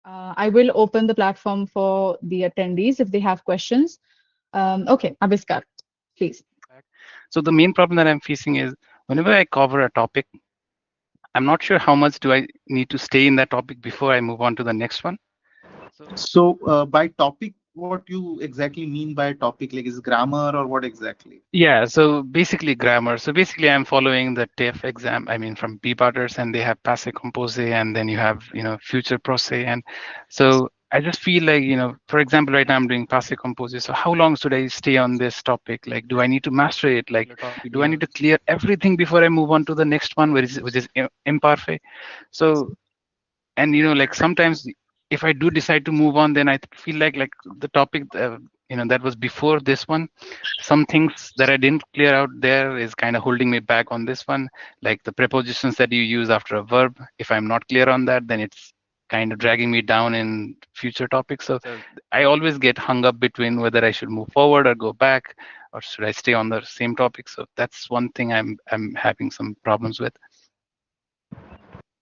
I will open the platform for the attendees if they have questions. Okay, Abiskar, please. So the main problem that I'm facing is whenever I cover a topic, I'm not sure how much do I need to stay in that topic before I move on to the next one. So So by topic, what you exactly mean by topic? Like is grammar or what exactly? yeah, so basically grammar. So basically I'm following the TEF exam. I mean from B-Butters, and they have passé composé, and then you have, future prosé. And so I just feel like, for example, right now I'm doing passé composé. So how long should I stay on this topic? Like, do I need to master it? Like, do I need to clear everything before I move on to the next one, which is imparfait? So, and like sometimes if I do decide to move on, then I feel like the topic that was before this one, some things that I didn't clear out there is kind of holding me back on this one, like the prepositions that you use after a verb. If I'm not clear on that, then it's kind of dragging me down in future topics. So I always get hung up between whether I should move forward or go back, or should I stay on the same topic. So that's one thing I'm having some problems with.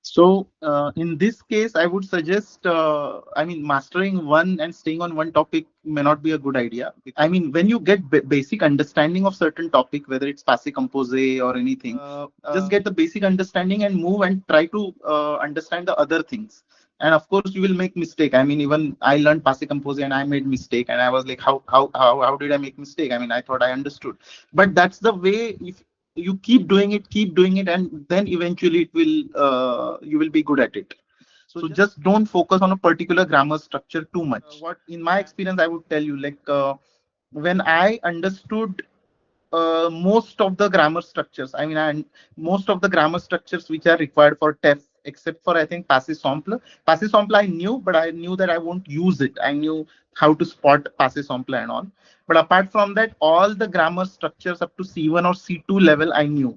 So in this case, I would suggest, I mean, mastering one and staying on one topic may not be a good idea. I mean, when you get basic understanding of certain topic, whether it's passé composé or anything, just get the basic understanding and move and try to understand the other things. And of course, you will make mistake. I mean, even I learned passé composé and I made mistake, and I was like, how did I make mistake? I mean, I thought I understood, but that's the way. If you keep doing it, and then eventually it will you will be good at it. So just don't focus on a particular grammar structure too much. What in my experience I would tell you, like when I understood most of the grammar structures, I mean, and most of the grammar structures which are required for TEF, except for I think passé simple. Passé simple I knew, but I knew that I won't use it. I knew how to spot passé simple and all. But apart from that, all the grammar structures up to C1 or C2 level I knew.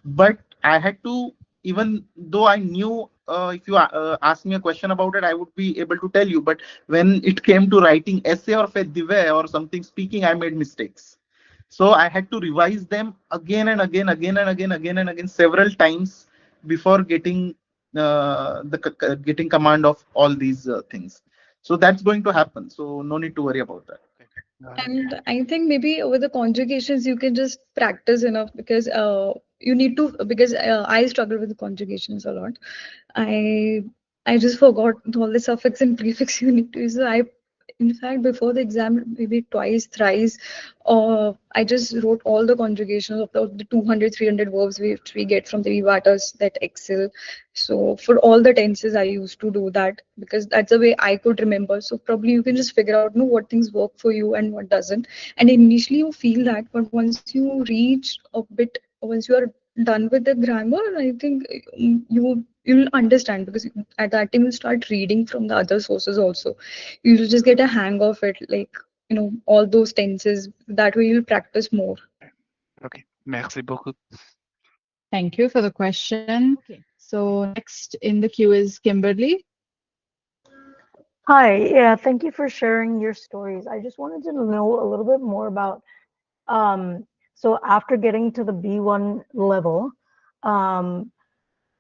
But I had to, even though I knew, if you ask me a question about it, I would be able to tell you. But when it came to writing essay or fait divers or something speaking, I made mistakes. So I had to revise them again and again, again and again, several times before getting getting command of all these things. So that's going to happen. So no need to worry about that. And I think maybe with the conjugations you can just practice enough, because you need to, because I struggle with the conjugations a lot. I I just forgot all the suffix and prefix you need to use. So I, in fact, before the exam, maybe twice, thrice, I just wrote all the conjugations of the 200, 300 verbs which we get from the Vivatas, that Excel. So for all the tenses, I used to do that because that's the way I could remember. So probably you can just figure out, what things work for you and what doesn't. And initially you feel that, but once you reach a bit, once you are done with the grammar, I think you'll understand, because at that time you start reading from the other sources also. You'll just get a hang of it, like all those tenses. That way you'll practice more. Okay, merci beaucoup. Thank you for the question. Okay, so next in the queue is Kimberly. Hi, yeah, thank you for sharing your stories. I just wanted to know a little bit more about, so after getting to the B1 level, um,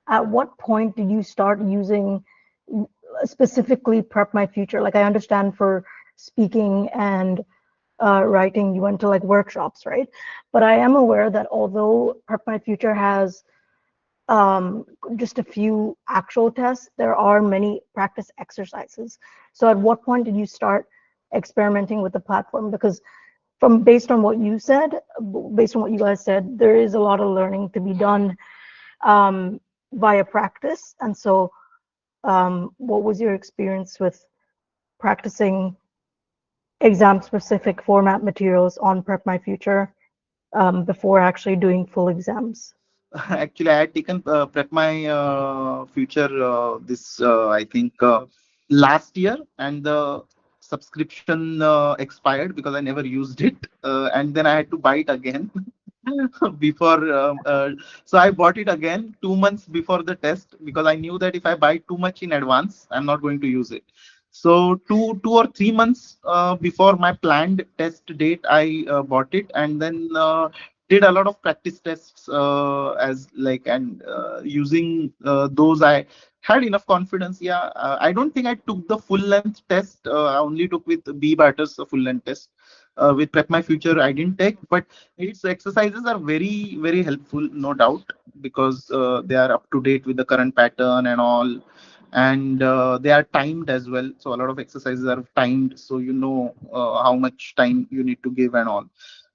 at what point did you start using specifically Prep My Future? Like I understand for speaking and writing, you went to like workshops, right? But I am aware that although Prep My Future has just a few actual tests, there are many practice exercises. So at what point did you start experimenting with the platform? Because based on what you said, based on what you guys said, there is a lot of learning to be done via practice. And so what was your experience with practicing exam specific format materials on Prep My Future before actually doing full exams? Actually, I had taken Prep My Future this I think last year, and the subscription expired because I never used it, and then I had to buy it again before. So I bought it again 2 months before the test because I knew that if I buy too much in advance, I'm not going to use it. So two or 3 months before my planned test date, I bought it, and then did a lot of practice tests as like, and using those, I had enough confidence. Yeah, I don't think I took the full length test. I only took with B Batters a full length test. With Prep My Future, I didn't take, but its exercises are very, very helpful, no doubt, because they are up to date with the current pattern and all, and they are timed as well. So a lot of exercises are timed, so you know how much time you need to give and all.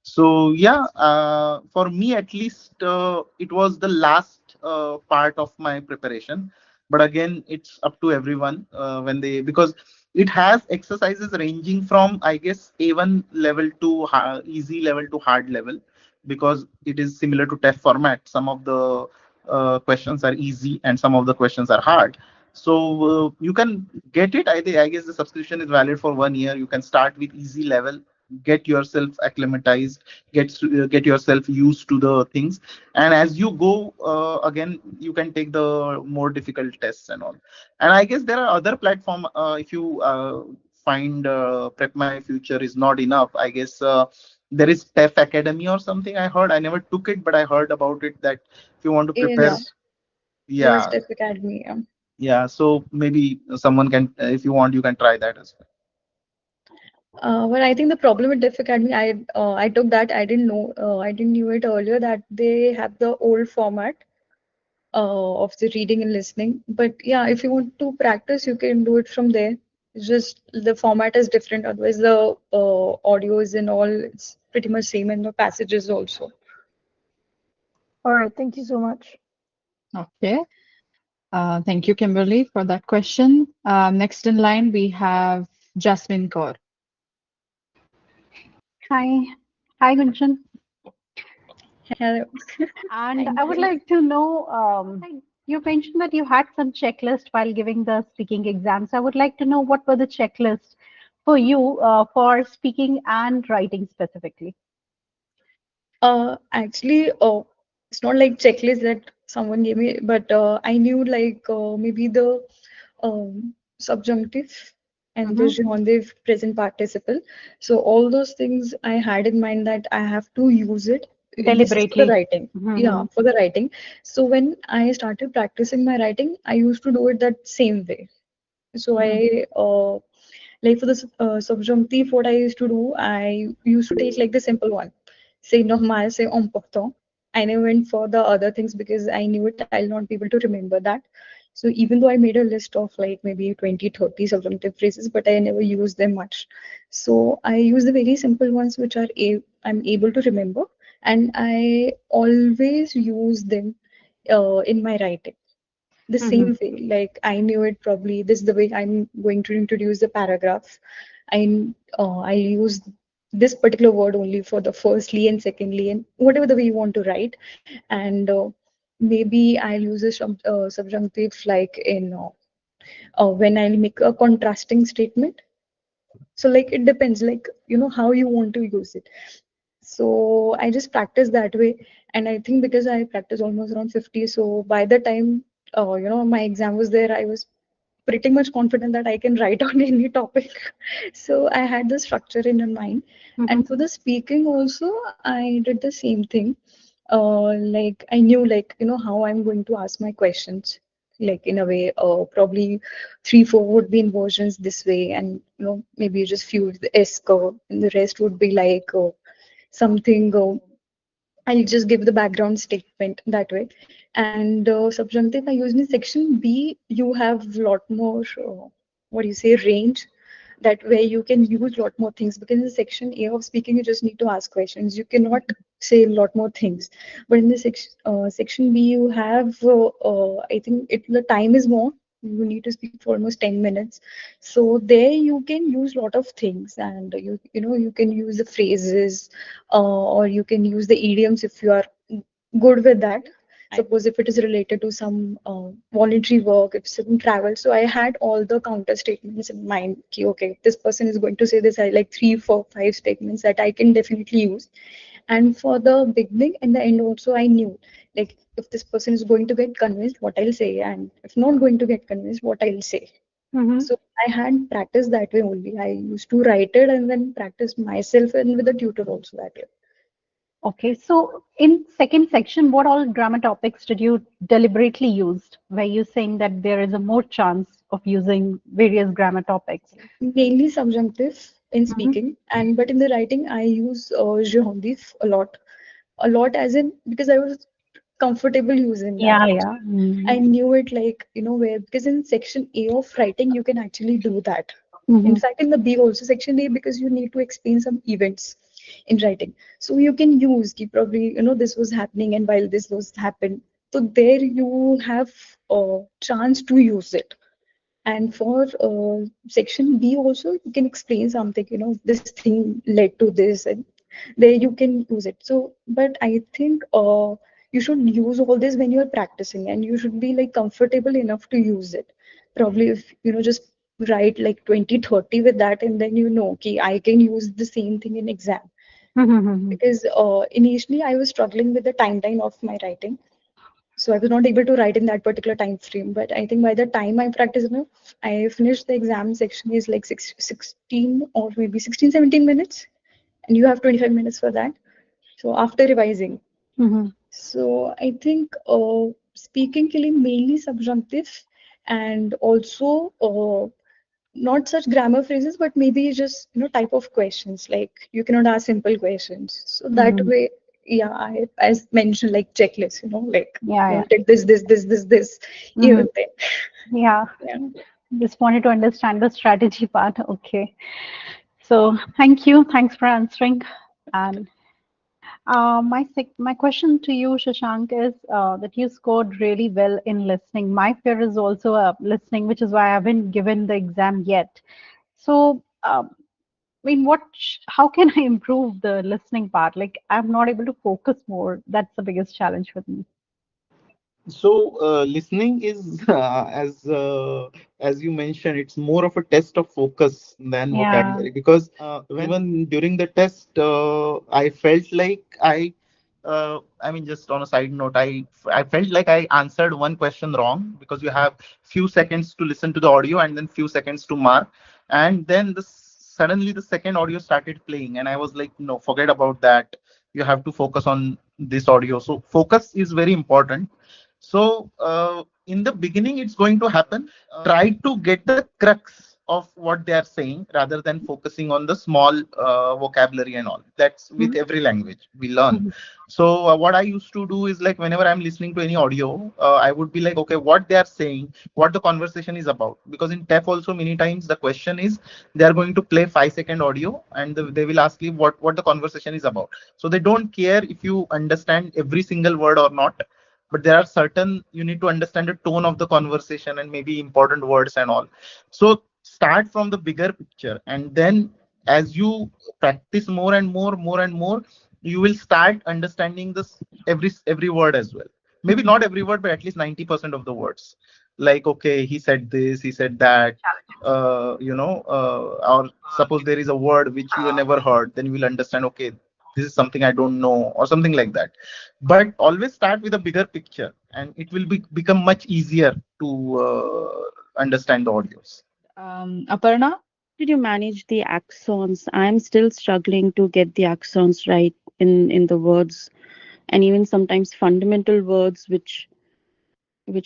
So yeah, for me at least, it was the last part of my preparation. But again, it's up to everyone when they, because it has exercises ranging from, I guess, A1 level to easy level to hard level, because it is similar to TEF format. Some of the questions are easy and some of the questions are hard. So you can get it. I guess the subscription is valid for 1 year. You can start with easy level, get yourself acclimatized, get yourself used to the things, and as you go, again, you can take the more difficult tests and all. And I guess there are other platform, if you find Prep My Future is not enough, I guess there is TEF Academy or something. I heard, I never took it, but I heard about it, that if you want to prepare, Yeah, Yes. there's yeah, TEF Academy. Yeah. yeah, so maybe someone can, if you want, you can try that as well. But I think the problem with TEF Academy, I took that. I didn't knew it earlier that they have the old format of the reading and listening. But yeah, if you want to practice, you can do it from there. It's just the format is different. Otherwise, the audios and all, it's pretty much same, and the passages also. All right, thank you so much. Okay. Thank you, Kimberly, for that question. Next in line, we have Jasmine Kaur. Hi. Hi, Gunjan. Hello. And Thank I would you. like to know, you mentioned that you had some checklist while giving the speaking exams. I would like to know what were the checklists for you for speaking and writing specifically. Actually, it's not like checklist that someone gave me, but I knew like maybe the subjunctive and the Mm-hmm. genitive present participle. So all those things I had in mind that I have to use it. This is for the Deliberately. writing. Yeah, Mm-hmm. for the writing. So when I started practicing my writing, I used to do it that same way. So I like for the subjunctive, what I used to do, I used to take like the simple one. Say normal, say important. I never went for the other things because I knew it, I'll not be able to remember that. So even though I made a list of like maybe 20, 30 subjunctive phrases, but I never used them much. So I use the very simple ones which are I'm able to remember, and I always use them in my writing the Mm-hmm. same way. Like I knew it probably this is the way I'm going to introduce the paragraph. I use this particular word only for the firstly and secondly and whatever the way you want to write. And maybe I'll use a subjunctive like in when I'll make a contrasting statement. So like it depends, like how you want to use it. So I just practice that way, and I think because I practice almost around 50, so by the time my exam was there, I was pretty much confident that I can write on any topic. So I had the structure in my mind. Mm-hmm. And for the speaking also, I did the same thing. Like I knew like how I'm going to ask my questions. Like in a way, probably 3, 4 would be in versions this way, and maybe just few with the S curve, and the rest would be like something. I'll just give the background statement that way. And subjunctive I use in section B, you have a lot more, what do you say, range. That way you can use a lot more things because in the section A of speaking, you just need to ask questions. You cannot say a lot more things. But in the section B, you have, I think the time is more. You need to speak for almost 10 minutes. So there you can use a lot of things, and you can use the phrases, or you can use the idioms if you are good with that. Suppose if it is related to some voluntary work, if some travel. So I had all the counter statements in mind. Okay, if this person is going to say this, I like 3, 4, 5 statements that I can definitely use. And for the beginning and the end also, I knew like if this person is going to get convinced, what I'll say, and if not going to get convinced, what I'll say. Mm-hmm. So I had practiced that way only. I used to write it and then practice myself and with a tutor also that way. Okay, so in second section, what all grammar topics did you deliberately use? Were you saying that there is a more chance of using various grammar topics? Mainly subjunctive in Hmm. speaking, and but in the writing I use gerundive a lot as in because I was comfortable using that. Yeah, yeah. I knew it like, where, because in section A of writing, you can actually do that. In Mm-hmm. fact, in the B also, section A, because you need to explain some events in writing. So you can use, ki probably, this was happening and while this was happened. So there you have a chance to use it. And for section B also, you can explain something, this thing led to this, and there you can use it. So, but I think you should use all this when you're practicing, and you should be like comfortable enough to use it. Probably if, just write like 20, 30 with that, and then okay, I can use the same thing in exam. Mm-hmm. Because initially I was struggling with the timeline of my writing, so I was not able to write in that particular time frame. But I think by the time I practiced enough, I finished the exam section is like 16 or maybe 16, 17 minutes. And you have 25 minutes for that. So after revising. Mm-hmm. So I think speaking killing mainly subjunctive, and also not such grammar phrases, but maybe just type of questions. Like you cannot ask simple questions. So that Mm-hmm. way, yeah, I as mentioned like checklist. Like Yeah, yeah. wanted this, Mm-hmm. even then. Yeah. Yeah. Just wanted to understand the strategy part. Okay. So thank you. Thanks for answering. And my question to you, Shashank, is that you scored really well in listening. My fear is also listening, which is why I haven't given the exam yet. So, I mean, how can I improve the listening part? Like, I'm not able to focus more. That's the biggest challenge with me. So listening is as you mentioned, it's more of a test of focus than Yeah. vocabulary, because even during the test, I felt like I mean, just on a side note, I felt like I answered one question wrong, because you have few seconds to listen to the audio and then few seconds to mark, and then suddenly the second audio started playing, and I was like, no, forget about that. You have to focus on this audio. So focus is very important. So in the beginning, it's going to happen. Try to get the crux of what they are saying rather than focusing on the small vocabulary and all. That's with Mhm. every language we learn. Mhm. So what I used to do is, like, whenever I'm listening to any audio, I would be like, okay, what they are saying, what the conversation is about. Because in TEF also, many times the question is, they are going to play 5-second audio, and they will ask you what the conversation is about. So they don't care if you understand every single word or not, but there are certain, you need to understand the tone of the conversation and maybe important words and all. So start from the bigger picture, and then as you practice more and more, you will start understanding this every word as well. Maybe Mhm. not every word, but at least 90% of the words. Like, okay, he said this, he said that, or suppose there is a word which you never heard, then you will understand, okay, this is something I don't know, or something like that. But always start with a bigger picture, and it will become much easier to understand the audios. Aparna? Did you manage the accents? I'm still struggling to get the accents right in the words, and even sometimes fundamental words which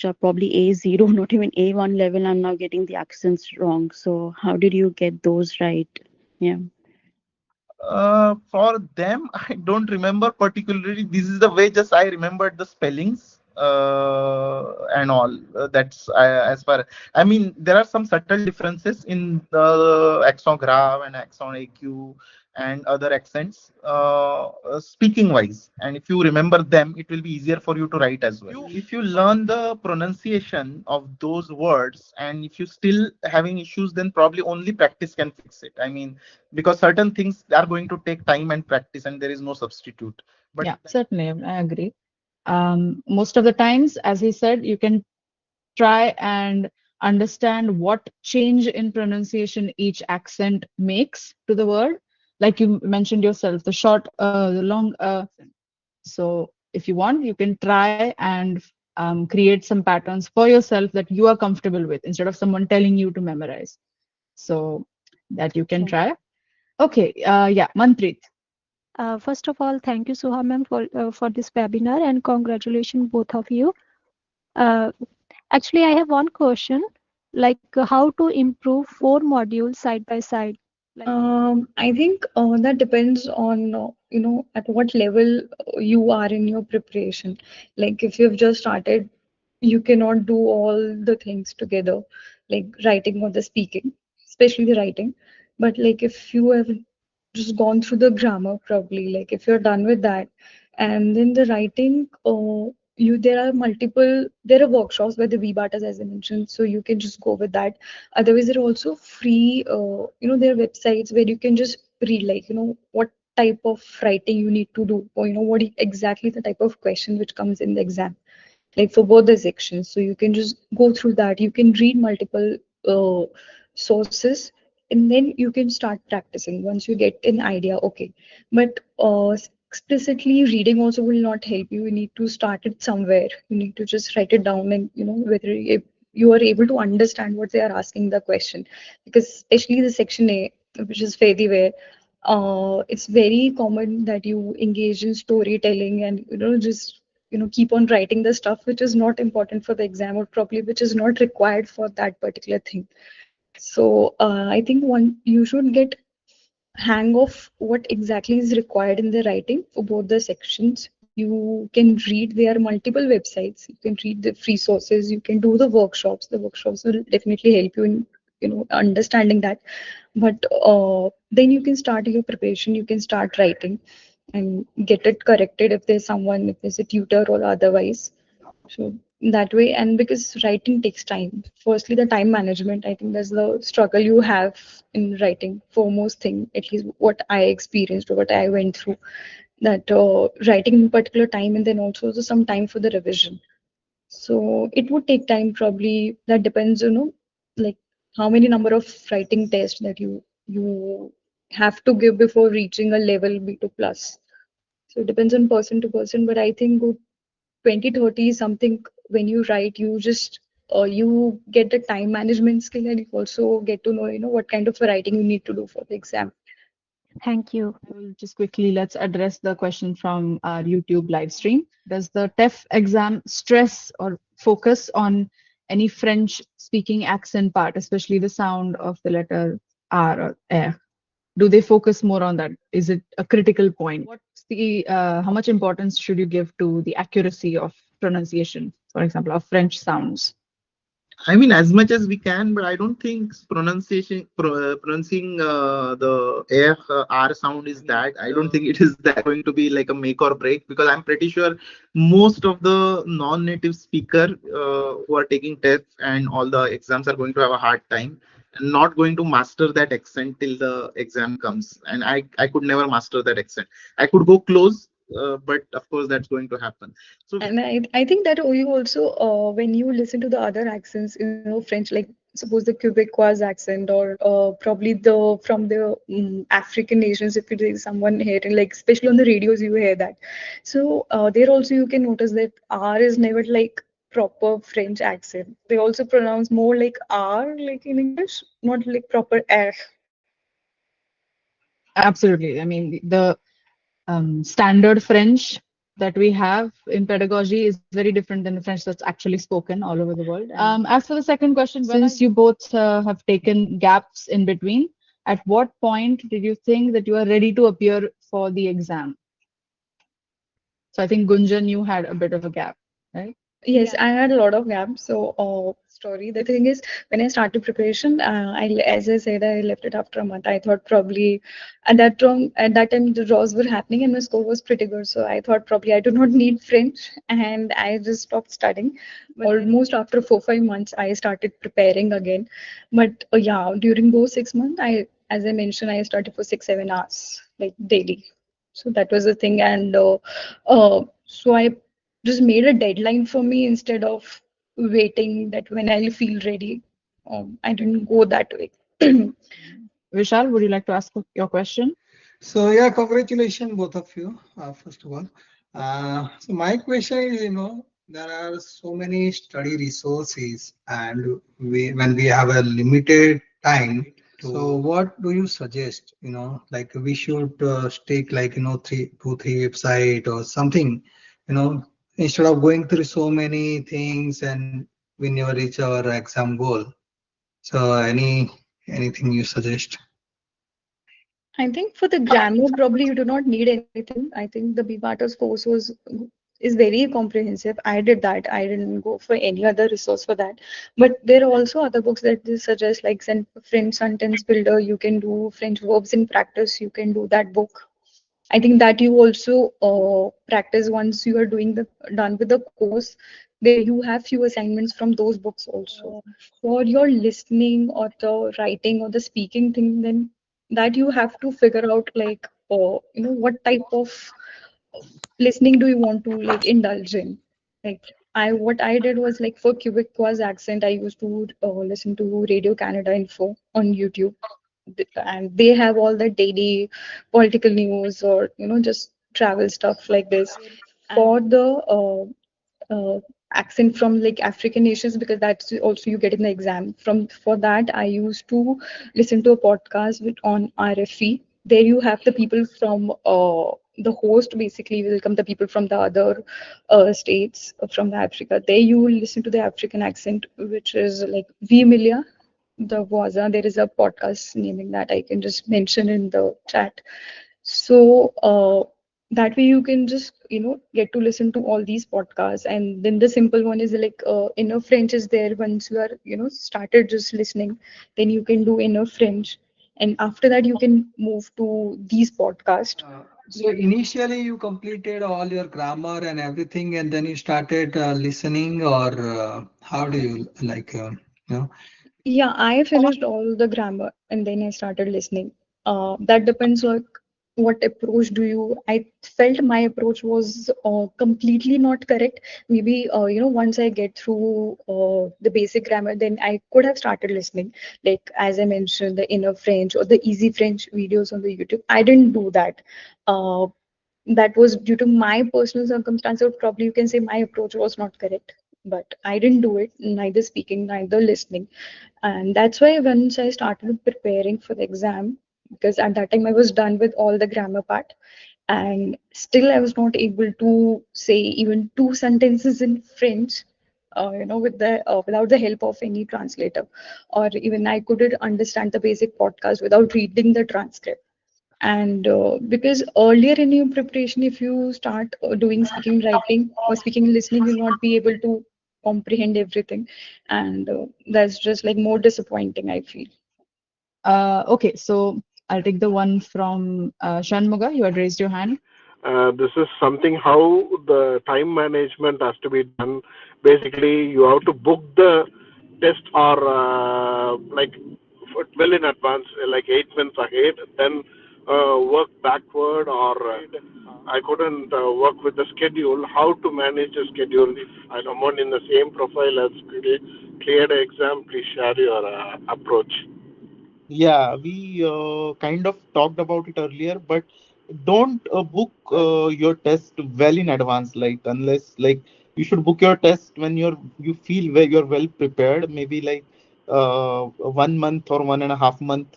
are probably A0, not even A1 level. I'm now getting the accents wrong. So how did you get those right? Yeah. For them, I don't remember particularly. This is the way just I remembered the spellings and all. That's as far. I mean, there are some subtle differences in the accent grave and accent AQ and other accents, speaking wise. And if you remember them, it will be easier for you to write as well. If you learn the pronunciation of those words, and if you still having issues, then probably only practice can fix it. I mean, because certain things are going to take time and practice, and there is no substitute. But Yeah, certainly. I agree. Most of the times, as he said, you can try and understand what change in pronunciation each accent makes to the word. Like you mentioned yourself, the short, the long. So if you want, you can try and create some patterns for yourself that you are comfortable with instead of someone telling you to memorize. So that you can Okay. try. Okay, yeah, Manpreet. First of all, thank you, Suha ma'am, for this webinar, and congratulations both of you. Uh, Actually, I have one question, like how to improve 4 modules side by side. Like, I think that depends on at what level you are in your preparation. Like if you've just started, you cannot do all the things together, like writing or the speaking, especially the writing. But like if you have just gone through the grammar, probably like if you're done with that, and then the writing, there are workshops by the VBATAs as I mentioned, so you can just go with that. Otherwise, there are also free, there are websites where you can just read, like, what type of writing you need to do, or, what exactly the type of question which comes in the exam, like for both the sections. So you can just go through that. You can read multiple sources, and then you can start practicing once you get an idea. Okay, but explicitly reading also will not help you. You need to start it somewhere. You need to just write it down, and whether if you are able to understand what they are asking the question, because especially the section A, which is fairly where it's very common that you engage in storytelling, and just keep on writing the stuff which is not important for the exam, or probably which is not required for that particular thing. So I think one you should get hang of what exactly is required in the writing for both the sections. You can read, there are multiple websites, you can read the free sources, you can do the workshops. The workshops will definitely help you in understanding that. But then you can start your preparation, you can start writing and get it corrected if there's someone, if there's a tutor or otherwise. So that way, and because writing takes time. Firstly, the time management. I think that's the struggle you have in writing. Foremost thing, at least what I experienced or what I went through, that writing in particular time, and then also some time for the revision. So it would take time probably. That depends, like how many number of writing tests that you have to give before reaching a level B2 plus. So it depends on person to person, but I think 2030 is something. When you write, you just you get the time management skill, and you also get to know what kind of a writing you need to do for the exam. thank you. I will just quickly let's address the question from our YouTube live stream. Does the TEF exam stress or focus on any French speaking accent part, especially the sound of the letter R or R? Do they focus more on that? Is it a critical point? What's the how much importance should you give to the accuracy of pronunciation, for example, of French sounds? I mean, as much as we can, but I don't think pronouncing the air R sound is that. I don't think it is that going to be like a make or break, because I'm pretty sure most of the non-native speaker who are taking TEF and all the exams are going to have a hard time and not going to master that accent till the exam comes. And I could never master that accent. I could go close, but of course that's going to happen. So, And I think that you also, when you listen to the other accents, French, like suppose the Quebecois accent, or probably the from the African nations, if it is someone here, like especially on the radios, you hear that. So there also you can notice that R is never like proper French accent. They also pronounce more like R, like in English, not like proper R. Absolutely. I mean, the standard French that we have in pedagogy is very different than the French that's actually spoken all over the world. As for the second question, since you both have taken gaps in between, at what point did you think that you are ready to appear for the exam? So I think Gunjan, you had a bit of a gap, right? Yes, I had a lot of gaps. So, story. The thing is, when I started preparation, as I said, I left it after a month. I thought probably at that time the draws were happening and my score was pretty good. So I thought probably I do not need French, and I just stopped studying. Almost after 4 5 months, I started preparing again. But yeah, during those 6 months, as I mentioned, I studied for 6 7 hours like daily. So that was the thing, and so I just made a deadline for me instead of waiting that when I'll feel ready. I didn't go that way. Vishal, would you like to ask your question? So yeah, congratulations both of you. First of all, so my question is, there are so many study resources, and when we have a limited time, So what do you suggest? Like we should stick like 3 website or something, instead of going through so many things and we never reach our exam goal. So anything you suggest? I think for the grammar, probably you do not need anything. I think the BPATA's course is very comprehensive. I did that. I didn't go for any other resource for that. But there are also other books that they suggest, like French sentence builder. You can do French verbs in practice. You can do that book. I think that you also practice once you are doing the done with the course. There you have few assignments from those books also. For your listening or the writing or the speaking thing, then that you have to figure out like what type of listening do you want to like indulge in. Like what I did was like for Quebec was accent, I used to listen to Radio Canada Info on YouTube, and they have all the daily political news or just travel stuff like this. For the accent from like African nations, because that's also you get in the exam. For that, I used to listen to a podcast on RFE. There you have the people from the host basically welcome the people from the other states from the Africa. There you will listen to the African accent, which is like Vimilia the Waza. There is a podcast naming that I can just mention in the chat. So that way you can just get to listen to all these podcasts, and then the simple one is like inner French is there. Once you are started just listening, then you can do inner French, and after that you can move to these podcasts. So initially you completed all your grammar and everything, and then you started listening, or how do you like, Yeah, I finished all the grammar and then I started listening. That depends like what approach do you. I felt my approach was completely not correct. Maybe once I get through the basic grammar, then I could have started listening. Like as I mentioned, the inner French or the easy French videos on the YouTube. I didn't do that. Uh, that was due to my personal circumstance, or probably you can say my approach was not correct. But I didn't do it, neither speaking, neither listening. And that's why once I started preparing for the exam, because at that time I was done with all the grammar part, and still I was not able to say even two sentences in French, with the without the help of any translator, or even I couldn't understand the basic podcast without reading the transcript. And because earlier in your preparation, if you start doing speaking, writing, or speaking, listening, you'll not be able to comprehend everything, and that's just like more disappointing, I feel. Okay, so I'll take the one from Shanmuga. You had raised your hand. This is something how the time management has to be done. Basically, you have to book the test or well in advance, like 8 months ahead, then work backward. Or I couldn't work with the schedule. How to manage the schedule? If someone in the same profile has cleared the exam, please share your approach. Yeah, we kind of talked about it earlier, but don't book your test well in advance. Like unless like you should book your test when you feel where you're well prepared. Maybe like 1 month or 1.5 month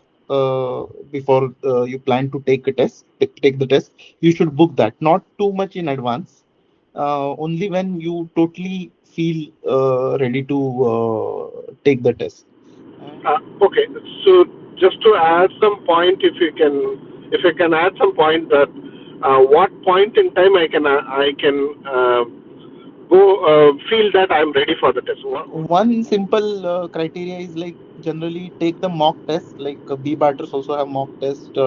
before you plan to take a test, take the test. You should book that. Not too much in advance. Only when you totally feel ready to take the test. Okay, so just to add some point, if you can add some point that what point in time I can go feel that I'm ready for the test. One simple criteria is like generally take the mock test. Like B batters also have mock test,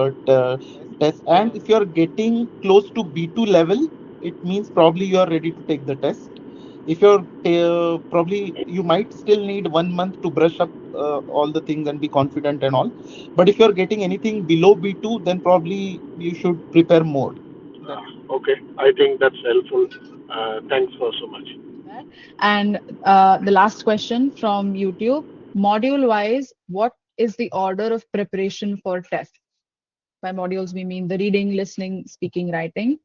and if you are getting close to B2 level, it means probably you are ready to take the test. If you're probably you might still need 1 month to brush up all the things and be confident and all. But if you're getting anything below B2, then probably you should prepare more. Okay, I think that's helpful. Thanks for so much. And the last question from YouTube, module wise, what is the order of preparation for TEF? By modules, we mean the reading, listening, speaking, writing.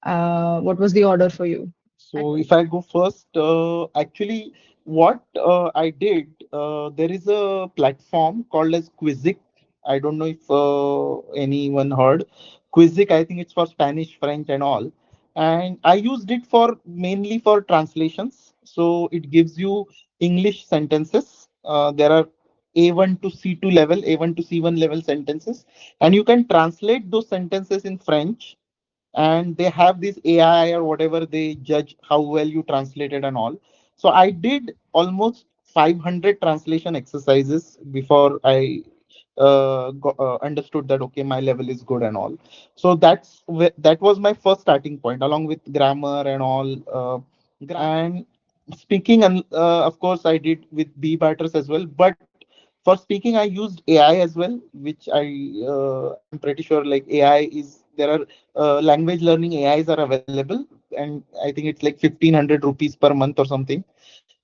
What was the order for you? So if I go first, actually, what I did, there is a platform called as Quizik. I don't know if anyone heard. Quizzic, I think it's for Spanish, French, and all. And I used it for mainly for translations. So it gives you English sentences. There are A1 to C2 level, A1 to C1 level sentences, and you can translate those sentences in French, and they have this AI or whatever, they judge how well you translated and all. So I did almost 500 translation exercises before I understood that okay, my level is good and all. So that was my first starting point, along with grammar and all. And speaking, and of course, I did with B batters as well. But for speaking, I used AI as well, which I'm pretty sure like AI is there are language learning AIs are available, and I think it's like 1,500 rupees per month or something.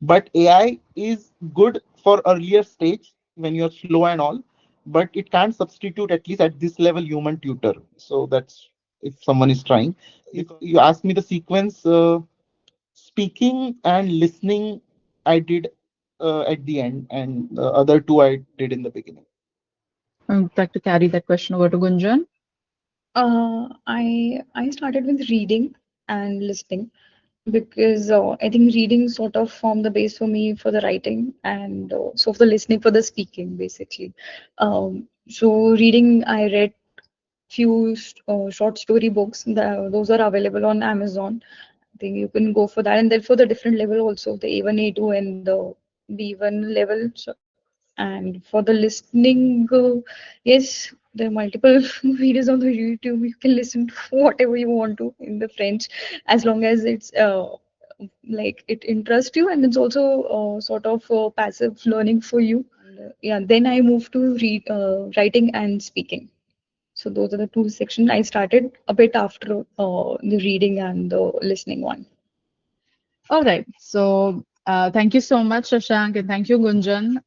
But AI is good for earlier stage when you're slow and all, but it can't substitute, at least at this level, human tutor. So that's if someone is trying. If you ask me the sequence, speaking and listening, I did at the end, and the other two I did in the beginning. I would like to carry that question over to Gunjan. I started with reading and listening because I think reading sort of formed the base for me for the writing and so for the listening for the speaking basically. So reading, I read few short story books. Those are available on Amazon. I think you can go for that. And then for the different level also, the A1, A2, and the B1 level. So, and for the listening, yes, there are multiple videos on the YouTube. You can listen to whatever you want to in the French, as long as it's like it interests you, and it's also sort of passive learning for you. And, yeah, then I moved to writing and speaking. So those are the two sections I started a bit after the reading and the listening one. All right. So thank you so much, Shashank, and thank you, Gunjan.